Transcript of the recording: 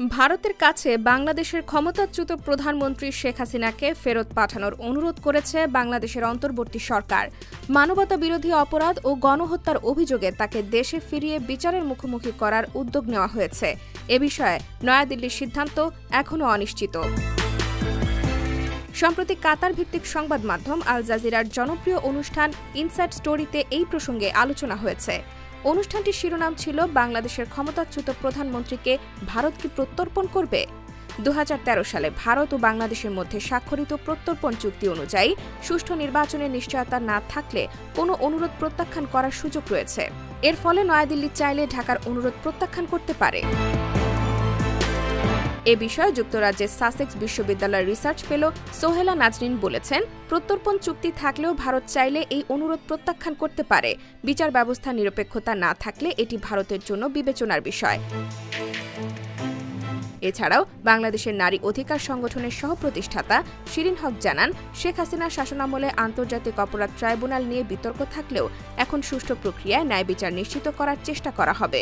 ভারতের কাছে বাংলাদেশের ক্ষমতাচ্যুত প্রধানমন্ত্রী শেখ হাসিনাকে ফেরত পাঠানোর অনুরোধ করেছে বাংলাদেশের অন্তর্বর্তী সরকার। মানবতাবিরোধী অপরাধ ও গণহত্যার অভিযোগে তাকে দেশে ফিরিয়ে বিচারের মুখোমুখি করার উদ্যোগ নেওয়া হয়েছে। এ বিষয়ে নয়াদিল্লির সিদ্ধান্ত এখনও অনিশ্চিত। সম্প্রতি কাতার ভিত্তিক সংবাদ মাধ্যম আল জাজিরার জনপ্রিয় অনুষ্ঠান ইনসাইড স্টোরিতে এই প্রসঙ্গে আলোচনা হয়েছে। অনুষ্ঠানটির শিরোনাম ছিল বাংলাদেশের ক্ষমতাচ্যুত প্রধানমন্ত্রীকে ভারত কি প্রত্যর্পণ করবে। 2013 সালে ভারত ও বাংলাদেশের মধ্যে স্বাক্ষরিত প্রত্যর্পণ চুক্তি অনুযায়ী সুষ্ঠু নির্বাচনের নিশ্চয়তা না থাকলে কোনো অনুরোধ প্রত্যাখ্যান করার সুযোগ রয়েছে। এর ফলে নয়াদিল্লি চাইলে ঢাকার অনুরোধ প্রত্যাখ্যান করতে পারে। এ বিষয়ে যুক্তরাজ্যের সাসেক্স বিশ্ববিদ্যালয়ের রিসার্চ ফেলো সোহেলা নাজরিন বলেছেন, প্রত্যর্পণ চুক্তি থাকলেও ভারত চাইলে এই অনুরোধ প্রত্যাখ্যান করতে পারে। বিচার ব্যবস্থার নিরপেক্ষতা না থাকলে এটি ভারতের জন্য বিবেচনার বিষয়। এছাড়াও বাংলাদেশের নারী অধিকার সংগঠনের সহপ্রতিষ্ঠাতা শিরিন হক জানান, শেখ হাসিনার শাসনামলে আন্তর্জাতিক অপরাধ ট্রাইব্যুনাল নিয়ে বিতর্ক থাকলেও এখন সুষ্ঠু প্রক্রিয়ায় ন্যায় বিচার নিশ্চিত করার চেষ্টা করা হবে।